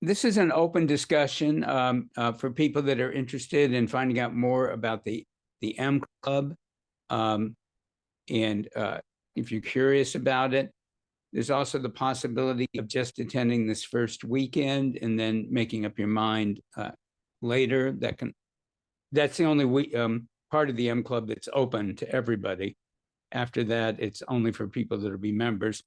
this is an open discussion for people that are interested in finding out more about the M Club. And if you're curious about it, there's also the possibility of just attending this first weekend and then making up your mind later. That's the only part of the M Club that's open to everybody. After that, it's only for people that'll be members.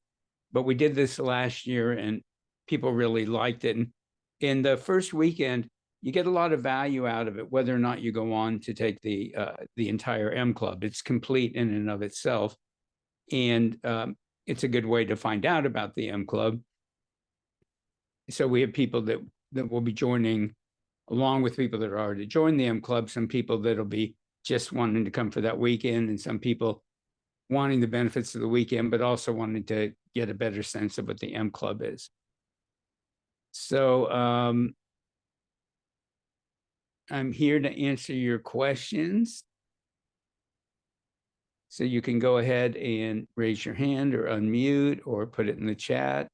But we did this last year and people really liked it. And in the first weekend, you get a lot of value out of it, whether or not you go on to take the entire M Club. It's complete in and of itself. And it's a good way to find out about the M Club. So we have people that will be joining along with people that are already joined the M Club, some people that'll be just wanting to come for that weekend, and some people wanting the benefits of the weekend, but also wanting to get a better sense of what the M Club is. So I'm here to answer your questions. So you can go ahead and raise your hand or unmute or put it in the chat.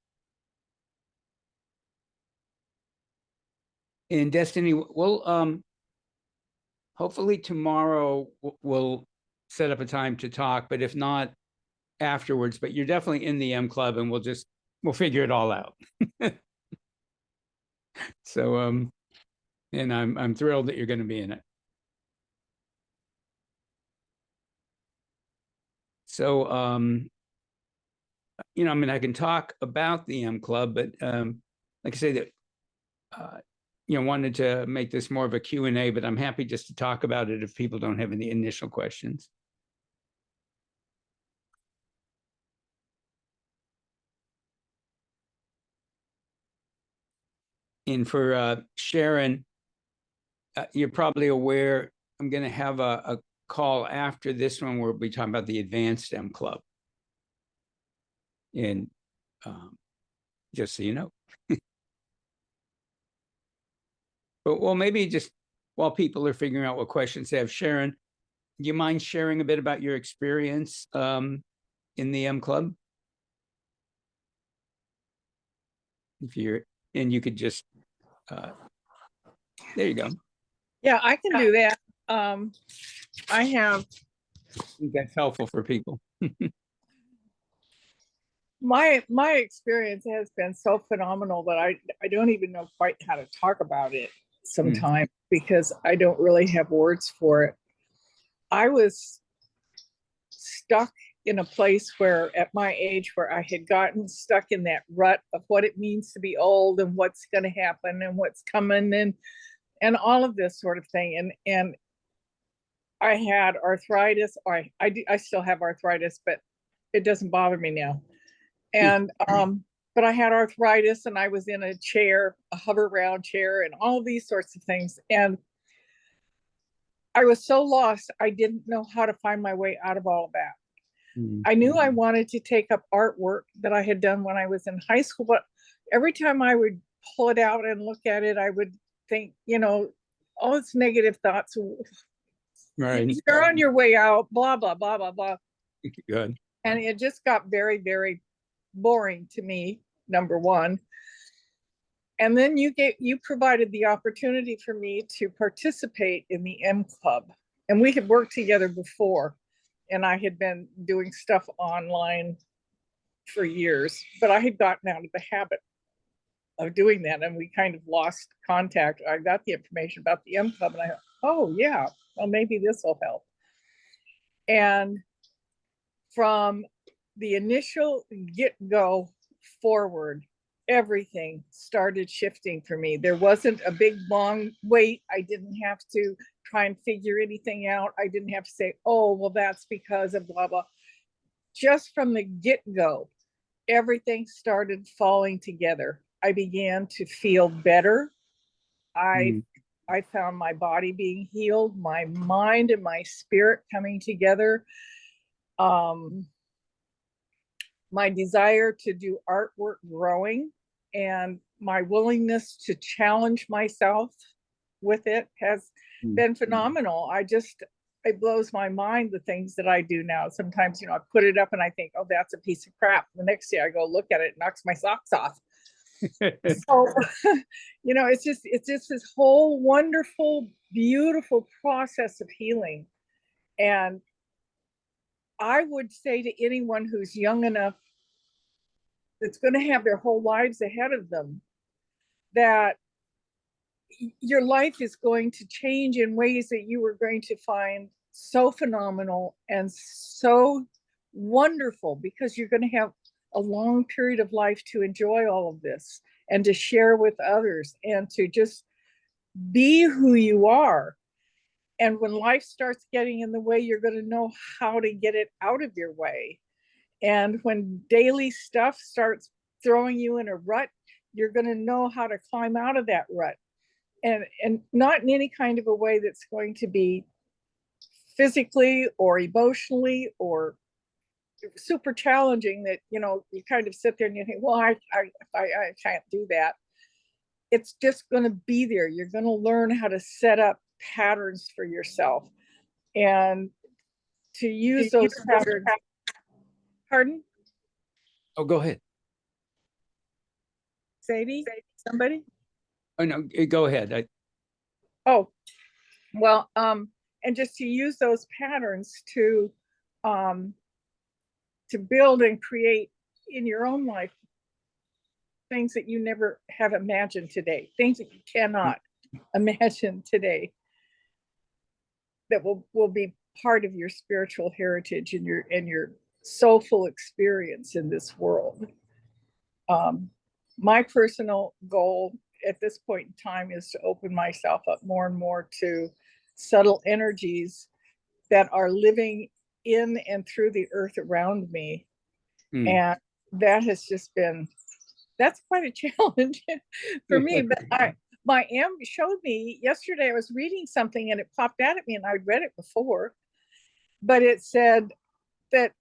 And Destiny, we'll hopefully tomorrow we'll set up a time to talk, but if not, afterwards. But you're definitely in the M Club, and we'll figure it all out. So and I'm thrilled that you're going to be in it. So you know, I mean, I can talk about the M Club, but like I say, that you know, wanted to make this more of a Q&A, but I'm happy just to talk about it if people don't have any initial questions. And for Sharon, you're probably aware I'm going to have a call after this one where we'll be talking about the Advanced M Club. And just so you know. But well, maybe just while people are figuring out what questions they have, Sharon, do you mind sharing a bit about your experience in the M Club? If you're, and you could just, there you go. Yeah, I can do that. I have. I think that's helpful for people. My experience has been so phenomenal that I don't even know quite how to talk about it sometimes because I don't really have words for it. I was stuck in a place where at my age where I had gotten stuck in that rut of what it means to be old and what's going to happen and what's coming and all of this sort of thing. And I had arthritis. I still have arthritis, but it doesn't bother me now. And but I had arthritis and I was in a chair, a hover round chair, and all of these sorts of things. And I was so lost, I didn't know how to find my way out of all of that. I knew I wanted to take up artwork that I had done when I was in high school, but every time I would pull it out and look at it, I would think, you know, all its negative thoughts. Right. You're on your way out, blah, blah, blah, blah, blah. Good. And it just got very, very boring to me, number one. And then you provided the opportunity for me to participate in the M Club. And we had worked together before, and I had been doing stuff online for years, but I had gotten out of the habit of doing that, and we kind of lost contact. I got the information about the M Club, and I thought, oh yeah, well, maybe this will help. And from the initial get-go forward, everything started shifting for me. There wasn't a big, long wait. I didn't have to try and figure anything out. I didn't have to say, oh, well, that's because of blah, blah. Just from the get-go, everything started falling together. I began to feel better. I found my body being healed, my mind and my spirit coming together. My desire to do artwork growing, and my willingness to challenge myself with it has been phenomenal. It blows my mind, the things that I do now. Sometimes, you know, I put it up and I think, oh, that's a piece of crap. The next day I go look at it, it knocks my socks off. So, it's just this whole wonderful, beautiful process of healing. And I would say to anyone who's young enough, that's going to have their whole lives ahead of them, that your life is going to change in ways that you are going to find so phenomenal and so wonderful, because you're going to have a long period of life to enjoy all of this and to share with others and to just be who you are. And when life starts getting in the way, you're going to know how to get it out of your way. And when daily stuff starts throwing you in a rut, you're going to know how to climb out of that rut. And not in any kind of a way that's going to be physically or emotionally or super challenging, that you kind of sit there and you think, well, I can't do that. It's just going to be there. You're going to learn how to set up patterns for yourself and to use those patterns. Pardon? Oh, go ahead. Sadie? Somebody? Oh, no, go ahead. Oh, well, and just to use those patterns to build and create in your own life things that you never have imagined today, things that you cannot imagine today, that will be part of your spiritual heritage and your soulful experience in this world. My personal goal at this point in time is to open myself up more and more to subtle energies that are living in and through the earth around me. And that has just been, that's quite a challenge for me. But my M showed me yesterday, I was reading something and it popped out at me, and I'd read it before, but it said that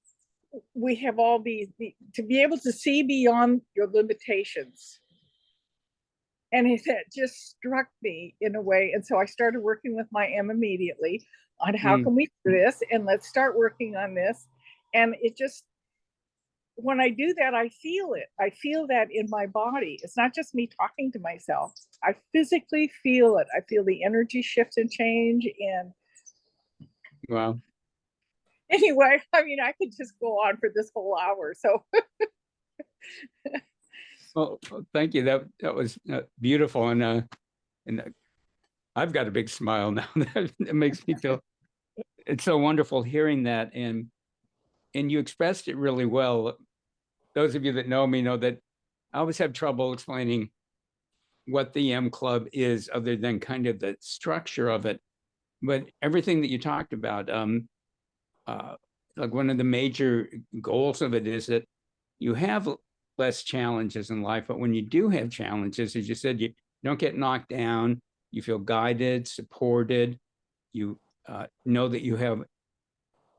we have all these, to be able to see beyond your limitations. And it just struck me in a way. And so I started working with my M immediately on how can we do this, and let's start working on this. And it just, when I do that, I feel it. I feel that in my body. It's not just me talking to myself. I physically feel it. I feel the energy shift and change. And Wow. Anyway, I mean, I could just go on for this whole hour. So well, thank you. That was beautiful, and I've got a big smile now. That makes me feel, it's so wonderful hearing that, and you expressed it really well. Those of you that know me know that I always have trouble explaining what the M Club is, other than kind of the structure of it. But everything that you talked about, like one of the major goals of it is that you have less challenges in life, but when you do have challenges, as you said, you don't get knocked down. You feel guided, supported. You know that you have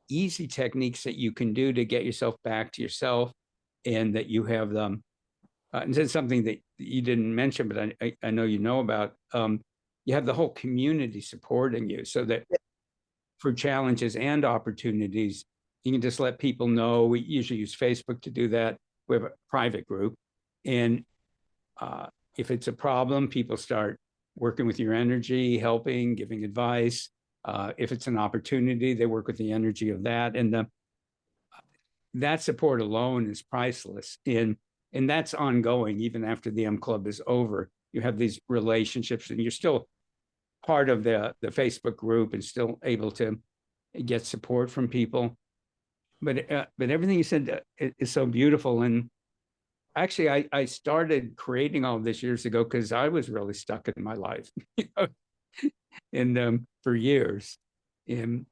easy techniques that you can do to get yourself back to yourself, and that you have them. And this is something that you didn't mention, but I know you know about. You have the whole community supporting you, so that for challenges and opportunities, you can just let people know. We usually use Facebook to do that. We have a private group, and if it's a problem, people start working with your energy, helping, giving advice. If it's an opportunity, they work with the energy of that, and that support alone is priceless. And that's ongoing even after the M Club is over. You have these relationships, and you're still part of the Facebook group and still able to get support from people. But everything you said is so beautiful. And actually, I started creating all this years ago because I was really stuck in my life, and for years. And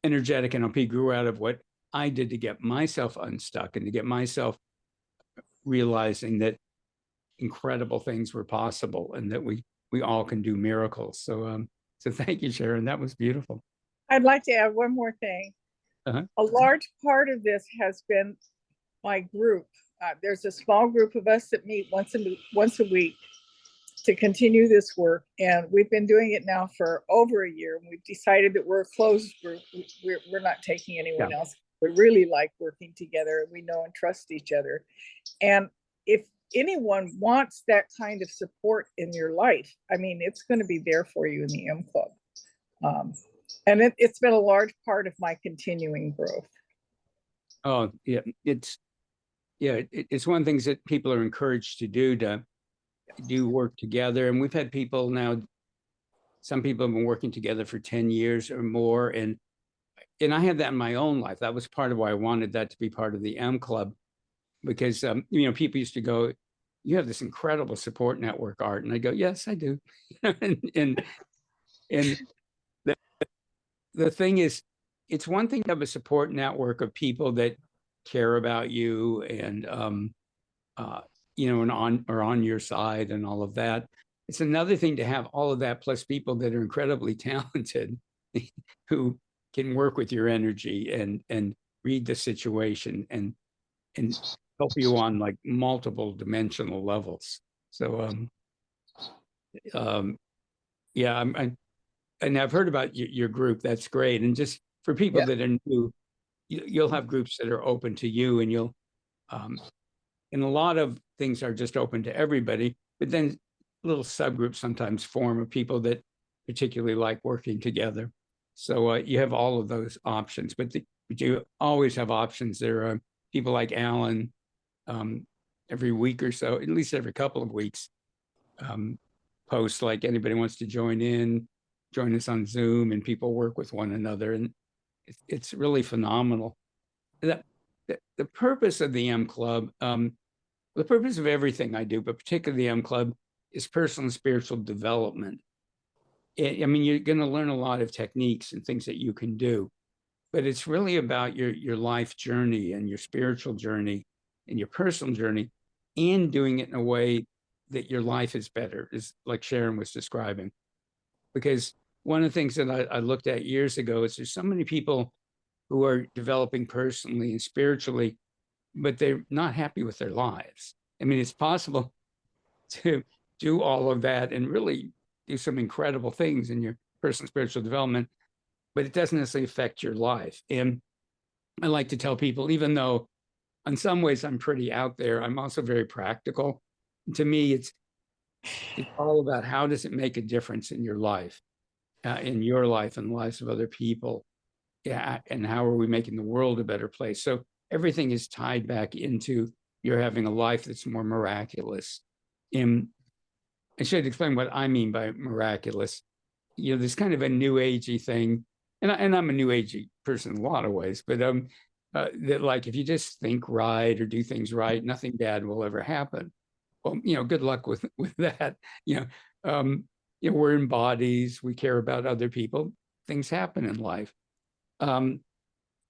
energetic NLP grew out of what I did to get myself unstuck and to get myself realizing that incredible things were possible, and that we all can do miracles. So thank you, Sharon. That was beautiful. I'd like to add one more thing. A large part of this has been my group. There's a small group of us that meet once a week to continue this work, and we've been doing it now for over a year. We've decided that we're a closed group. We're not taking anyone else. We really like working together, and we know and trust each other. And if anyone wants that kind of support in your life, I mean, it's going to be there for you in the M Club. And it's been a large part of my continuing growth. Oh, yeah, it's one of the things that people are encouraged to do work together. And we've had people now, some people have been working together for 10 years or more. And I had that in my own life. That was part of why I wanted that to be part of the M Club, because, people used to go, you have this incredible support network, Art. And I go, yes, I do. and the thing is, it's one thing to have a support network of people that care about you and, and on your side and all of that. It's another thing to have all of that plus people that are incredibly talented who can work with your energy and read the situation and help you on like multiple dimensional levels. So, yeah, and I've heard about your group. That's great. And just for people that are new, you'll have groups that are open to you, and and a lot of things are just open to everybody, but then little subgroups sometimes form of people that particularly like working together. So you have all of those options, but you always have options. There are people like Alan, every week or so, at least every couple of weeks, posts like anybody wants to join us on Zoom, and people work with one another. And it's really phenomenal. The purpose of the M Club, the purpose of everything I do, but particularly the M Club, is personal and spiritual development. I mean, you're going to learn a lot of techniques and things that you can do, but it's really about your life journey and your spiritual journey and your personal journey, and doing it in a way that your life is better, is like Sharon was describing. Because one of the things that I looked at years ago is there's so many people who are developing personally and spiritually, but they're not happy with their lives. I mean, it's possible to do all of that and really do some incredible things in your personal spiritual development, but it doesn't necessarily affect your life. And I like to tell people, even though in some ways I'm pretty out there, I'm also very practical. To me, it's all about how does it make a difference in your life, and the lives of other people. Yeah, and how are we making the world a better place? So everything is tied back into you're having a life that's more miraculous. And I should explain what I mean by miraculous. There's kind of a new agey thing, and I'm a new agey person in a lot of ways, but that like if you just think right or do things right, nothing bad will ever happen. Well, good luck with that. We're in bodies, we care about other people, things happen in life. But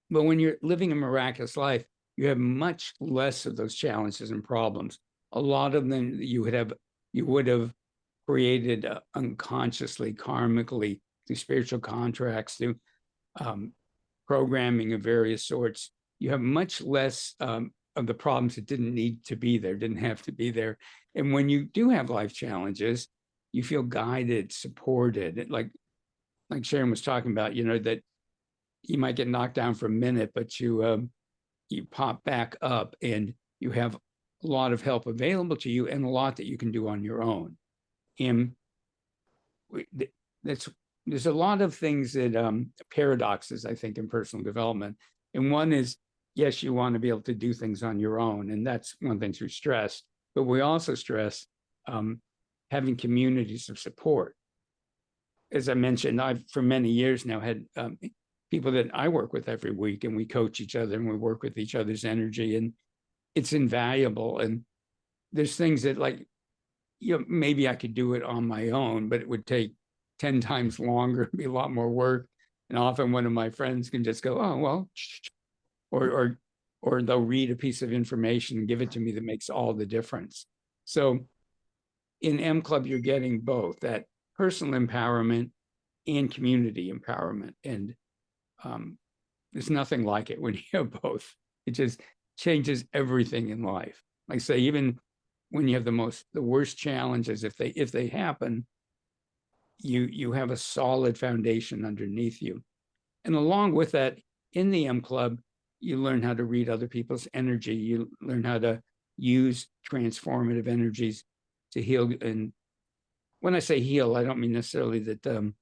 when you're living a miraculous life, you have much less of those challenges and problems. A lot of them you would have created unconsciously, karmically, through spiritual contracts, through programming of various sorts. You have much less of the problems that didn't need to be there, didn't have to be there. And when you do have life challenges, you feel guided, supported, like Sharon was talking about, that you might get knocked down for a minute, but you pop back up and you have a lot of help available to you and a lot that you can do on your own. And there's a lot of things that paradoxes, I think, in personal development. And one is, yes, you want to be able to do things on your own. And that's one thing through stress. But we also stress having communities of support. As I mentioned, I've for many years now had people that I work with every week, and we coach each other and we work with each other's energy, and it's invaluable. And there's things that maybe I could do it on my own, but it would take 10 times longer, be a lot more work. And often one of my friends can just go, oh, well, or they'll read a piece of information and give it to me that makes all the difference. So in M Club, you're getting both that personal empowerment and community empowerment. And there's nothing like it when you have both. It just changes everything in life. Like I say, even when you have the worst challenges, if they happen, you have a solid foundation underneath you. And along with that, in the M Club, you learn how to read other people's energy. You learn how to use transformative energies to heal. And when I say heal, I don't mean necessarily that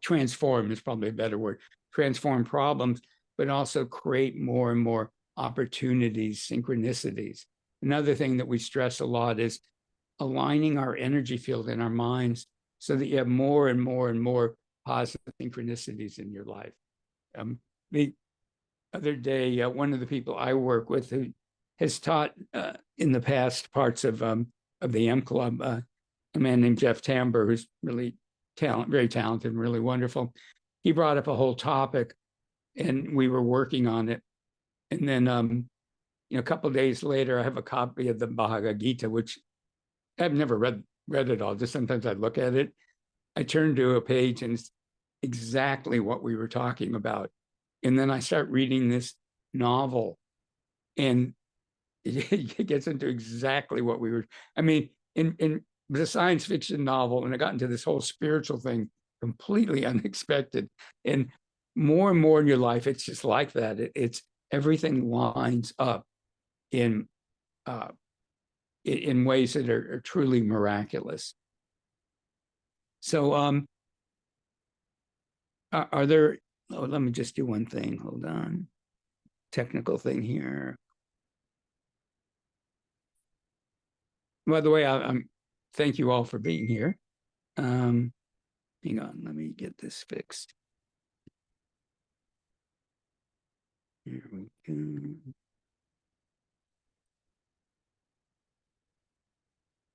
transform is probably a better word, transform problems, but also create more and more opportunities, synchronicities. Another thing that we stress a lot is aligning our energy field in our minds so that you have more and more and more positive synchronicities in your life. The other day, one of the people I work with who has taught in the past parts of the M Club, a man named Jeff Tamber, who's really very talented and really wonderful. He brought up a whole topic, and we were working on it. And then, a couple of days later, I have a copy of the Bhagavad Gita, which I've never read it all. Just sometimes I look at it. I turn to a page, and it's exactly what we were talking about. And then I start reading this novel, and it gets into exactly what we were. I mean, in the science fiction novel, and I got into this whole spiritual thing, completely unexpected. And more and more in your life, it's just like that. It's everything lines up in ways that are truly miraculous. So, are there? Oh, let me just do one thing. Hold on. Technical thing here. By the way, I'm thank you all for being here. Hang on, let me get this fixed. Here we go.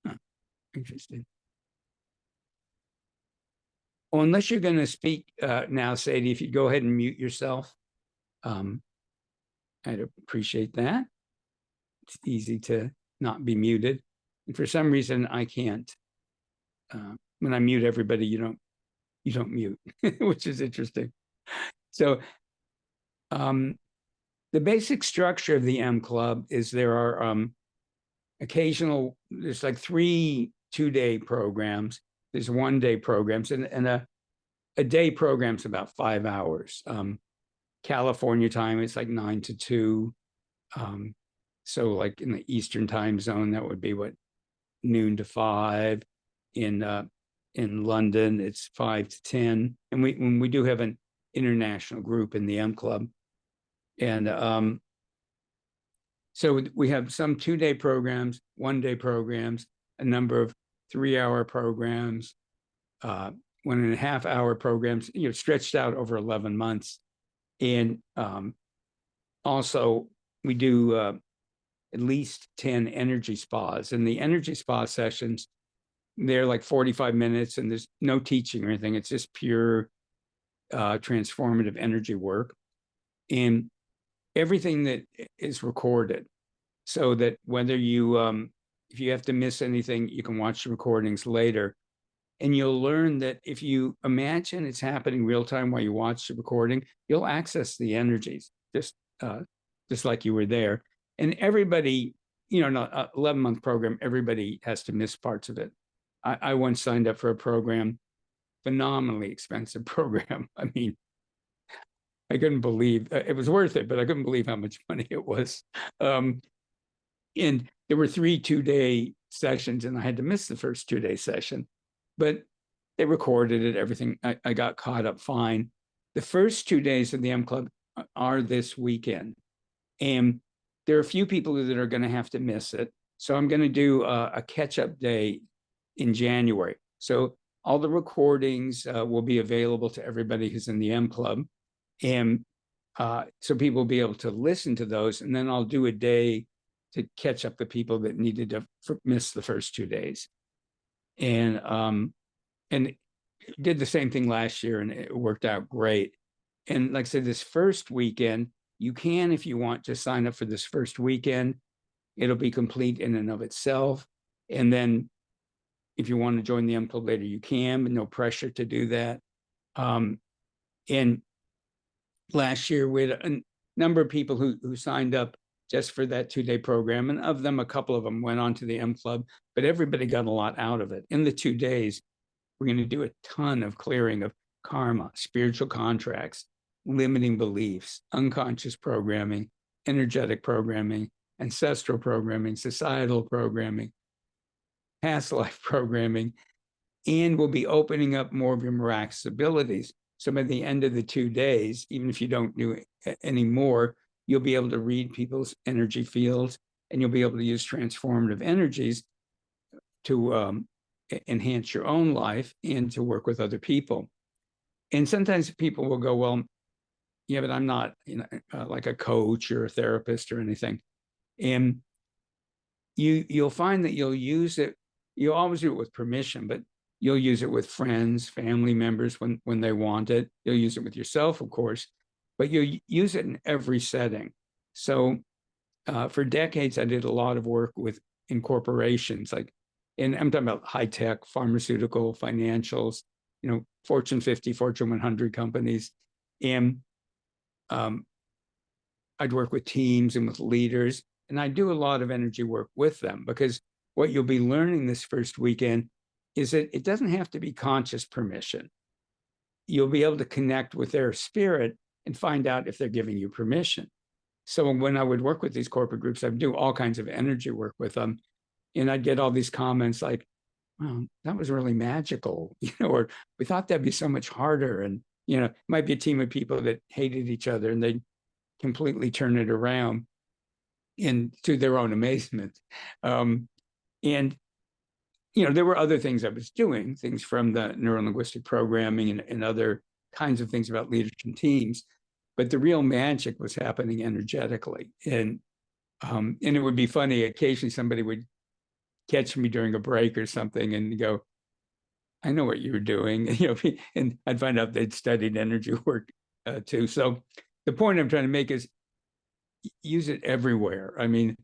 Huh, interesting. Well, unless you're going to speak now, Sadie, if you go ahead and mute yourself, I'd appreciate that. It's easy to not be muted. And for some reason, I can't. When I mute everybody, you don't mute, which is interesting. So the basic structure of the M Club is there are there's like 3 2-day programs. There's 1-day programs, and a day program's about 5 hours. California time, it's like 9 to 2. So like in the Eastern time zone, that would be what, noon to 5. In London, it's 5 to 10. And we do have an international group in the M Club. And so we have some 2-day programs, 1-day programs, a number of 3-hour programs, 1.5-hour programs, stretched out over 11 months. And also we do at least 10 energy spas. And the energy spa sessions, they're like 45 minutes, and there's no teaching or anything. It's just pure transformative energy work. And everything that is recorded, so that whether you, if you have to miss anything, you can watch the recordings later. And you'll learn that if you imagine it's happening real time while you watch the recording, you'll access the energies just like you were there. And everybody, an 11-month program, everybody has to miss parts of it. I once signed up for a program, phenomenally expensive program. I mean, I couldn't believe it was worth it, but I couldn't believe how much money it was. And there were 3 2-day sessions, and I had to miss the first 2-day session, but they recorded it, everything. I got caught up fine. The first 2 days of the M Club are this weekend, and there are a few people that are going to have to miss it. So I'm going to do a catch-up day in January. So all the recordings will be available to everybody who's in the M Club. And so people will be able to listen to those. And then I'll do a day to catch up the people that needed to miss the first 2 days. And did the same thing last year, and it worked out great. And like I said, this first weekend, you can, if you want, just sign up for this first weekend. It'll be complete in and of itself. And then if you want to join the M Club later, you can, but no pressure to do that. And last year, we had a number of people who signed up just for that 2-day program. And of them, a couple of them went on to the M Club, but everybody got a lot out of it. In the 2 days, we're going to do a ton of clearing of karma, spiritual contracts, limiting beliefs, unconscious programming, energetic programming, ancestral programming, societal programming, past life programming, and we'll be opening up more of your miraculous abilities. So by the end of the 2 days, even if you don't do any more, you'll be able to read people's energy fields, and you'll be able to use transformative energies to enhance your own life and to work with other people. And sometimes people will go, well, yeah, but I'm not, like a coach or a therapist or anything. And you'll find that you'll use it. You'll always do it with permission, but you'll use it with friends, family members when they want it. You'll use it with yourself, of course, but you'll use it in every setting. So for decades, I did a lot of work in corporations, and I'm talking about high tech, pharmaceutical, financials, Fortune 50, Fortune 100 companies. And I'd work with teams and with leaders, and I do a lot of energy work with them, because what you'll be learning this first weekend is that it doesn't have to be conscious permission. You'll be able to connect with their spirit and find out if they're giving you permission. So when I would work with these corporate groups, I'd do all kinds of energy work with them, and I'd get all these comments like, "Well, that was really magical," or "We thought that'd be so much harder." And it might be a team of people that hated each other, and they completely turn it around, and to their own amazement. And there were other things I was doing, things from the neurolinguistic programming and other kinds of things about leadership and teams, but the real magic was happening energetically. And it would be funny, occasionally somebody would catch me during a break or something and go, "I know what you were doing," and I'd find out they'd studied energy work too. So the point I'm trying to make is use it everywhere. I mean,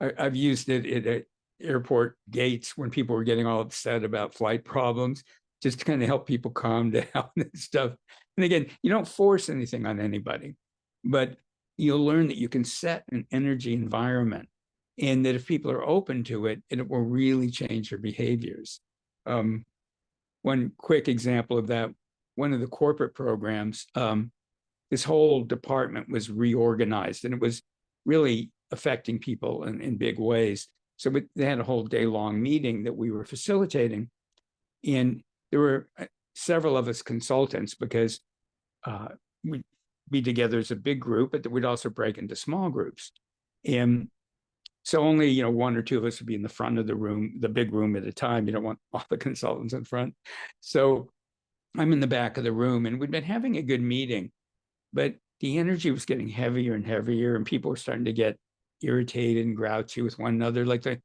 I've used it at airport gates when people were getting all upset about flight problems, just to kind of help people calm down and stuff. And again, you don't force anything on anybody, but you'll learn that you can set an energy environment, and that if people are open to it, it will really change their behaviors. One quick example of that, one of the corporate programs, this whole department was reorganized, and it was really affecting people in big ways. So they had a whole day-long meeting that we were facilitating, and there were several of us consultants, because we'd be together as a big group, but we'd also break into small groups. And so only, one or two of us would be in the front of the room, the big room at a time. You don't want all the consultants in front. So I'm in the back of the room, and we'd been having a good meeting, but the energy was getting heavier and heavier, and people were starting to get irritated and grouchy with one another. Like the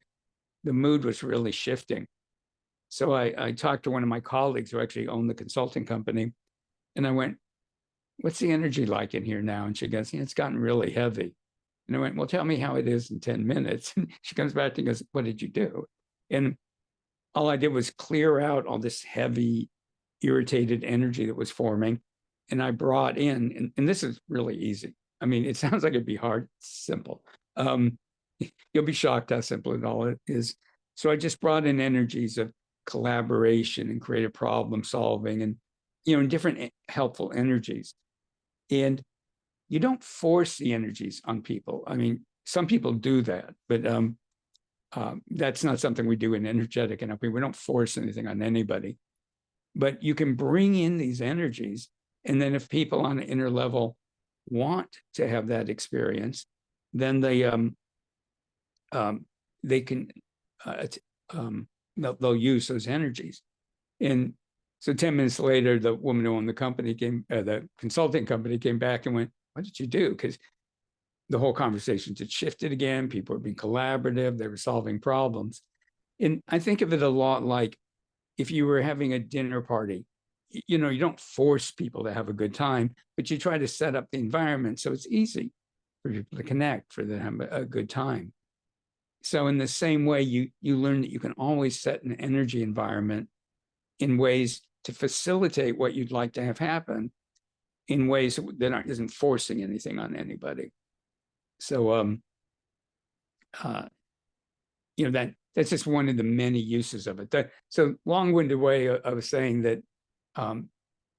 mood was really shifting. So I talked to one of my colleagues who actually owned the consulting company, and I went, "What's the energy like in here now?" And she goes, "It's gotten really heavy." And I went, "Well, tell me how it is in 10 minutes. And she comes back and goes, "What did you do?" And all I did was clear out all this heavy, irritated energy that was forming. And I brought in, and this is really easy. I mean, it sounds like it'd be hard. It's simple. You'll be shocked how simple it all is. So I just brought in energies of collaboration and creative problem solving, and and different helpful energies. And you don't force the energies on people. I mean, some people do that, but that's not something we do in energetic NLP. We don't force anything on anybody, but you can bring in these energies, and then if people on an inner level want to have that experience, then they can they'll use those energies. And so 10 minutes later, the woman who owned the company the consulting company came back and went, "What did you do?" Because the whole conversation had shifted again. People were being collaborative. They were solving problems. And I think of it a lot like if you were having a dinner party, you don't force people to have a good time, but you try to set up the environment so it's easy for people to connect, for them to have a good time. So in the same way, you learn that you can always set an energy environment in ways to facilitate what you'd like to have happen, in ways that isn't forcing anything on anybody. So that's just one of the many uses of it. So long-winded way of saying that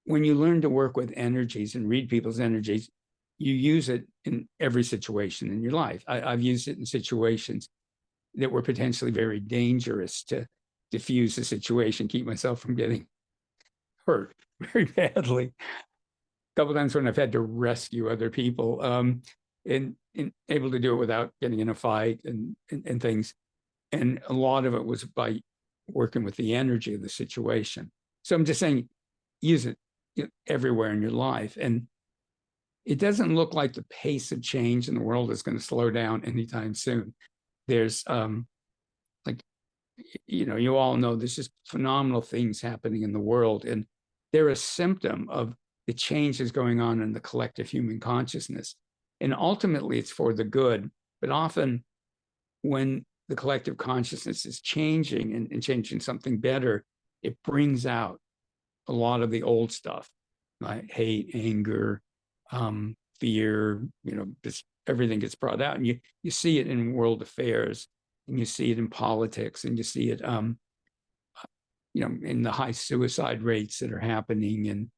when you learn to work with energies and read people's energies, you use it in every situation in your life. I've used it in situations that were potentially very dangerous to diffuse the situation, keep myself from getting hurt very badly. A couple times when I've had to rescue other people, and able to do it without getting in a fight and things. And a lot of it was by working with the energy of the situation. So I'm just saying, use it everywhere in your life. And it doesn't look like the pace of change in the world is going to slow down anytime soon. There's like, you all know there's just phenomenal things happening in the world, and they're a symptom of the changes going on in the collective human consciousness. And ultimately, it's for the good. But often, when the collective consciousness is changing and changing something better, it brings out a lot of the old stuff, like hate, anger, fear, just everything gets brought out. And you see it in world affairs, and you see it in politics, and you see it in the high suicide rates that are happening, and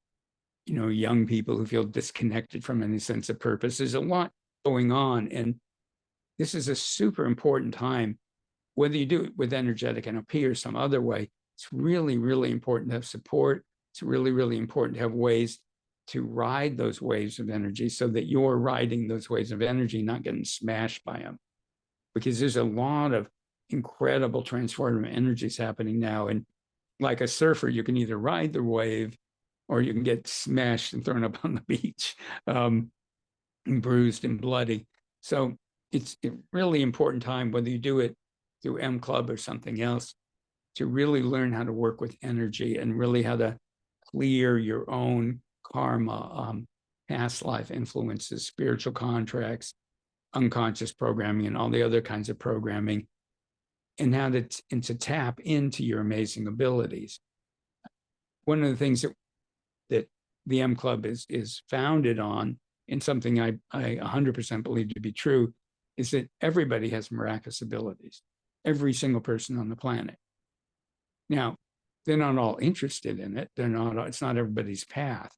young people who feel disconnected from any sense of purpose. There's a lot going on, and this is a super important time. Whether you do it with energetic NLP or some other way, it's really, really important to have support. It's really, really important to have ways to ride those waves of energy so that you're riding those waves of energy, not getting smashed by them. Because there's a lot of incredible transformative energies happening now. And like a surfer, you can either ride the wave or you can get smashed and thrown up on the beach, and bruised and bloody. So it's a really important time, whether you do it through M Club or something else, to really learn how to work with energy and really how to clear your own karma, past life influences, spiritual contracts, unconscious programming, and all the other kinds of programming, and how to tap into your amazing abilities. One of the things that the M Club is founded on, and something I 100% believe to be true, is that everybody has miraculous abilities. Every single person on the planet. Now, they're not all interested in it. It's not everybody's path.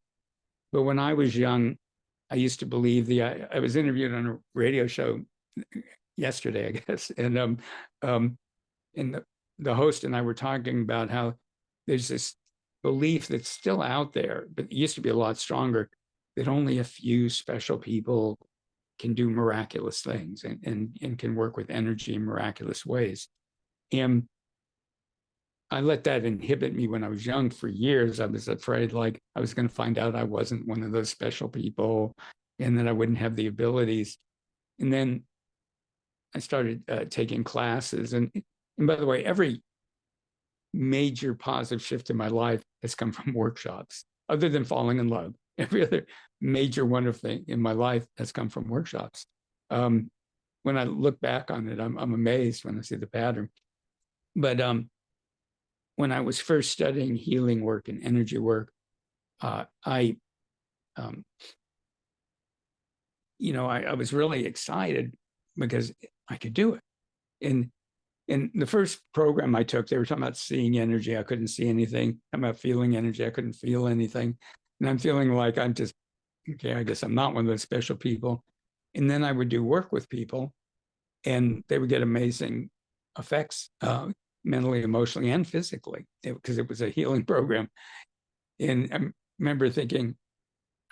But when I was young, I used to believe I was interviewed on a radio show yesterday, I guess. And the host and I were talking about how there's this belief that's still out there, but it used to be a lot stronger, that only a few special people can do miraculous things and can work with energy in miraculous ways. And I let that inhibit me when I was young for years. I was afraid like I was going to find out I wasn't one of those special people and that I wouldn't have the abilities. And then I started taking classes. And by the way, every major positive shift in my life has come from workshops, other than falling in love. Every other major wonderful thing in my life has come from workshops. When I look back on it, I'm amazed when I see the pattern. But when I was first studying healing work and energy work, I was really excited because I could do it. And in the first program I took, they were talking about seeing energy. I couldn't see anything. Talking about feeling energy. I couldn't feel anything. And I'm feeling like I'm just, okay, I guess I'm not one of those special people. And then I would do work with people, and they would get amazing effects, mentally, emotionally, and physically, because it was a healing program. And I remember thinking,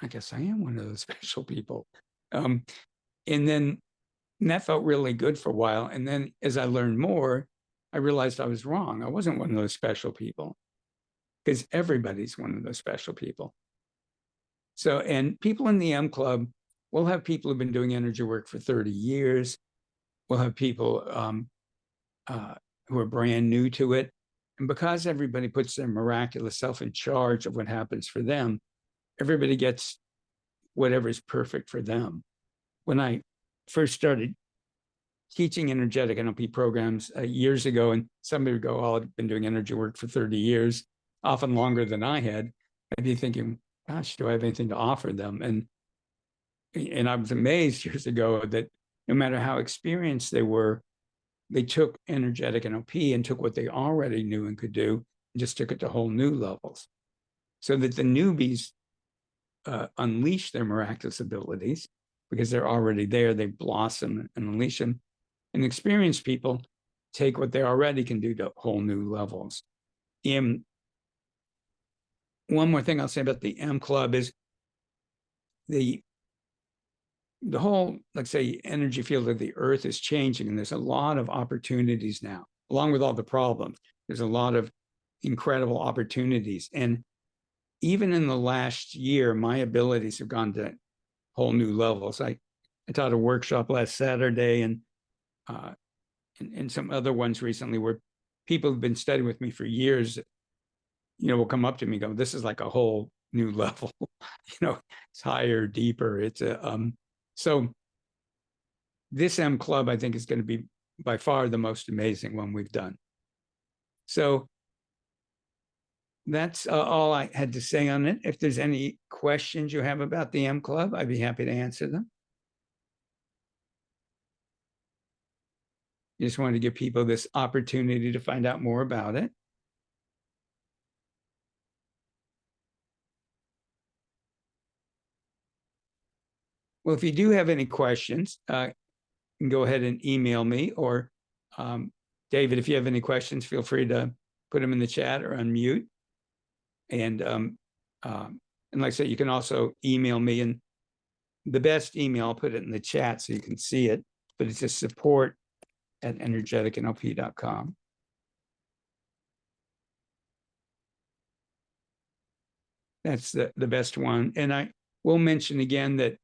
I guess I am one of those special people. And that felt really good for a while. And then as I learned more, I realized I was wrong. I wasn't one of those special people, because everybody's one of those special people. So, and people in the M Club, we'll have people who've been doing energy work for 30 years. We'll have people who are brand new to it. And because everybody puts their miraculous self in charge of what happens for them, everybody gets whatever is perfect for them. When I first started teaching energetic NLP programs years ago, and somebody would go, oh, I've been doing energy work for 30 years, often longer than I had, I'd be thinking, gosh, do I have anything to offer them? And I was amazed years ago that no matter how experienced they were, they took energetic NLP and took what they already knew and could do and just took it to whole new levels. So that the newbies unleash their miraculous abilities because they're already there. They blossom and unleash them. And experienced people take what they already can do to whole new levels. And one more thing I'll say about the M Club is the whole, like say, energy field of the earth is changing, and there's a lot of opportunities now, along with all the problems. There's a lot of incredible opportunities. And even in the last year, my abilities have gone to whole new levels. I taught a workshop last Saturday and some other ones recently where people have been studying with me for years, will come up to me and go, this is like a whole new level, it's higher, deeper. It's so this M Club, I think, is going to be by far the most amazing one we've done. So that's all I had to say on it. If there's any questions you have about the M Club, I'd be happy to answer them. Just wanted to give people this opportunity to find out more about it. Well, if you do have any questions, you can go ahead and email me, or David, if you have any questions, feel free to put them in the chat or unmute. And like I said, you can also email me, and the best email, I'll put it in the chat so you can see it, but it's just support@energeticnlp.com. That's the best one. And I will mention again that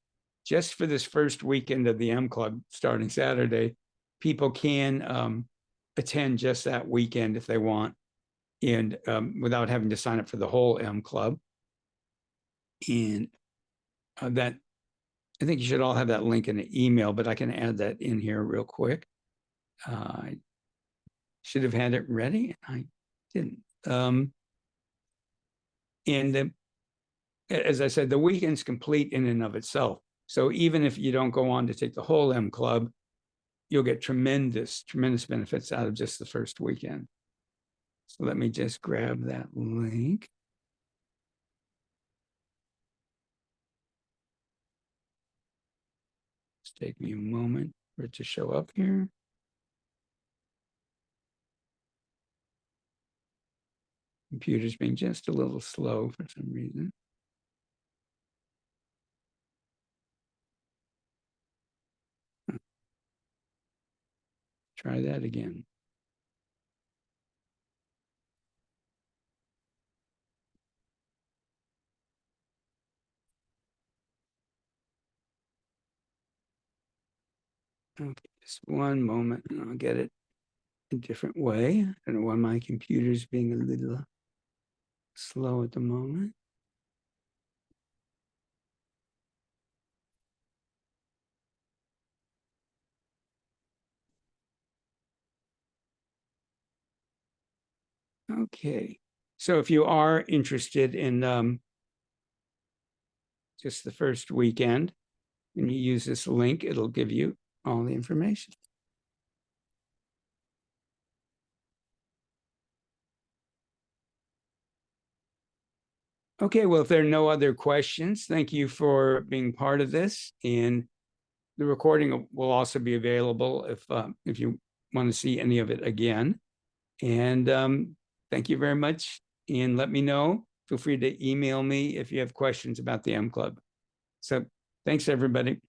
just for this first weekend of the M Club starting Saturday, people can attend just that weekend if they want, and without having to sign up for the whole M Club. And that, I think you should all have that link in the email, but I can add that in here real quick. I should have had it ready. I didn't. As I said, the weekend's complete in and of itself. So even if you don't go on to take the whole M Club, you'll get tremendous benefits out of just the first weekend. So let me just grab that link. Just take me a moment for it to show up here. Computer's being just a little slow for some reason. Try that again. Okay, just one moment and I'll get it a different way. I don't know why my computer's being a little slow at the moment. Okay, so if you are interested in just the first weekend, and you use this link, it'll give you all the information. Okay, well, if there are no other questions, thank you for being part of this. And the recording will also be available if you want to see any of it again. And thank you very much. And let me know. Feel free to email me if you have questions about the M Club. So thanks, everybody.